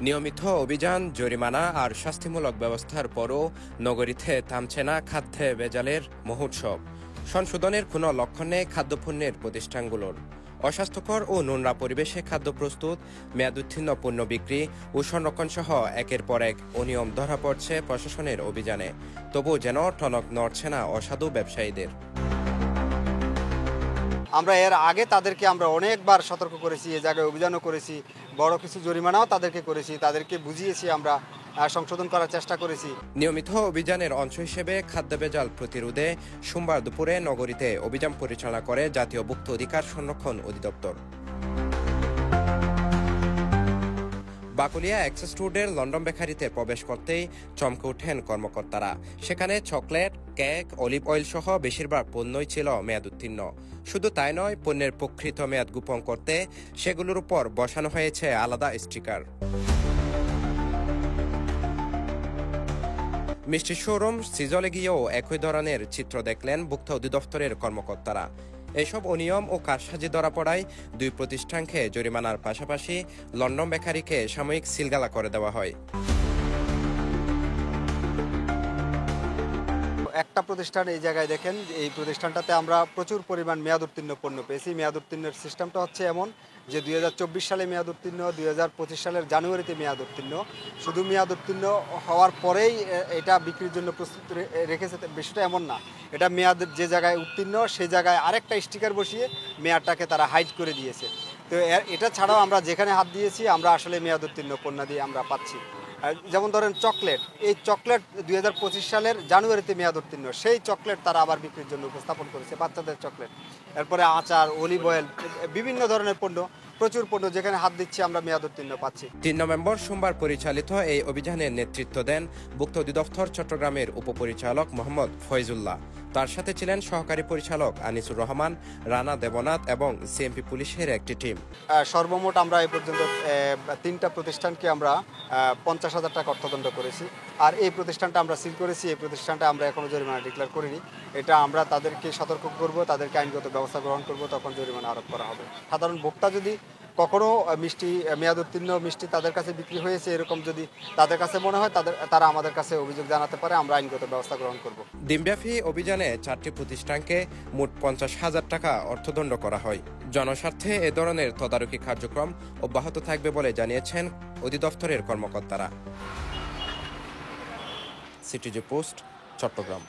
নিয়মিত অভিযান, জরিমানা আর শাস্তিমূলক ব্যবস্থার পরও নগরীতে থামছে না খাদ্যে ভেজালের মহোৎসব। সংশোধনের কোনো লক্ষণ নেই খাদ্যপণ্যের প্রতিষ্ঠানগুলোর। অস্বাস্থ্যকর ও নোংরা পরিবেশে খাদ্য প্রস্তুত, মেয়াদোত্তীর্ণ পণ্য বিক্রি ও সংরক্ষণ সহ একের পর এক অনিয়ম ধরা পড়ছে প্রশাসনের অভিযানে। তবু যেন টনক নড়ছে না অসাধু ব্যবসায়ীদের। আমরা এর আগে তাদেরকে আমরা অনেকবার সতর্ক করেছি, এ জায়গায় অভিযানও করেছি, বড় কিছু জরিমানাও তাদেরকে করেছি, তাদেরকে বুঝিয়েছি, আমরা সংশোধন করার চেষ্টা করেছি। নিয়মিত অভিযানের অংশ হিসেবে খাদ্য ভেজাল প্রতিরোধে সোমবার দুপুরে নগরীতে অভিযান পরিচালনা করে জাতীয় ভোক্তা অধিকার সংরক্ষণ অধিদপ্তর। বাকলিয়া অ্যাক্সেস রোডের লন্ডন বেকারিতে প্রবেশ করতেই চমকে ওঠেন কর্মকর্তারা। সেখানে চকলেট, কেক, অলিভ অয়েল সহ বেশিরভাগ পণ্যই ছিল মেয়াদ উত্তীর্ণ। শুধু তাই নয়, পণ্যের প্রকৃত মেয়াদ গোপন করতে সেগুলোর উপর বসানো হয়েছে আলাদা স্টিকার। মিষ্টি শোরুম সিজলে গিয়েও একই ধরনের চিত্র দেখলেন ভোক্তা অধিদপ্তরের কর্মকর্তারা। এসব অনিয়ম ও কারসাজি ধরা পড়ায় দুই প্রতিষ্ঠানকে জরিমানার পাশাপাশি লন্ডন বেকারিকে সাময়িক সিলগালা করে দেওয়া হয়। একটা প্রতিষ্ঠান এই জায়গায় দেখেন, এই প্রতিষ্ঠানটাতে আমরা প্রচুর পরিমাণ মেয়াদ উত্তীর্ণ পণ্য পেয়েছি। মেয়াদ উত্তীর্ণের সিস্টেমটা হচ্ছে এমন যে 2024 সালে মেয়াদ উত্তীর্ণ, 2025 সালের জানুয়ারিতে মেয়াদ উত্তীর্ণ। শুধু মেয়াদ উত্তীর্ণ হওয়ার পরেই এটা বিক্রির জন্য প্রস্তুত রেখেছে বিষয়টা এমন না। এটা মেয়াদ যে জায়গায় উত্তীর্ণ সেই জায়গায় আরেকটা স্টিকার বসিয়ে মেয়াদটাকে তারা হাইড করে দিয়েছে। তো এটা ছাড়াও আমরা যেখানে হাত দিয়েছি আমরা আসলে মেয়াদ উত্তীর্ণ পণ্য দিয়ে আমরা পাচ্ছি। যেমন ধরেন চকলেট, এই চকলেট 2025 সালের জানুয়ারিতে মেয়াদ উত্তীর্ণ, সেই চকলেট তারা আবার বিক্রির জন্য উপস্থাপন করেছে, বাচ্চাদের চকলেট। এরপরে আচার, অলিভ অয়েল, বিভিন্ন ধরনের পণ্য, প্রচুর পণ্য যেখানে হাত দিচ্ছি আমরা মেয়াদ উত্তীর্ণ পাচ্ছি। 3 নভেম্বর সোমবার পরিচালিত এই অভিযানের নেতৃত্ব দেন ভোক্তা অধিদপ্তর চট্টগ্রামের উপপরিচালক মোহাম্মদ ফয়জুল্লাহ। তার সাথে ছিলেন সহকারী পরিচালক আনিসুর রহমান, রানা দেবনাথ এবং সিএমপি পুলিশের একটি টিম। সর্বমোট আমরা এই পর্যন্ত 3টা প্রতিষ্ঠানকে আমরা 50,000 টাকা অর্থদণ্ড করেছি। আর এই প্রতিষ্ঠানটা আমরা সিল করেছি, এই প্রতিষ্ঠানটা আমরা এখনো জরিমানা ডিক্লেয়ার করিনি। এটা আমরা তাদেরকে সতর্ক করব, তাদেরকে আইনগত ব্যবস্থা গ্রহণ করব, তখন জরিমানা আরোপ করা হবে। সাধারণ ভোক্তা যদি কখনো মিষ্টি, মেয়াদ উত্তীর্ণ মিষ্টি তাদের কাছে বিক্রি হয়েছে এরকম যদি তাদের কাছে মনে হয়, তারা আমাদের কাছে অভিযোগ জানাতে পারে, আমরা আইনগত ব্যবস্থা গ্রহণ করব। দিনব্যাপী অভিযানে 4টি প্রতিষ্ঠানকে মোট 50,000 টাকা অর্থদণ্ড করা হয়। জনস্বার্থে এ ধরনের তদারকি কার্যক্রম অব্যাহত থাকবে বলে জানিয়েছেন অধিদপ্তরের কর্মকর্তারা। CTG post, Chittagong.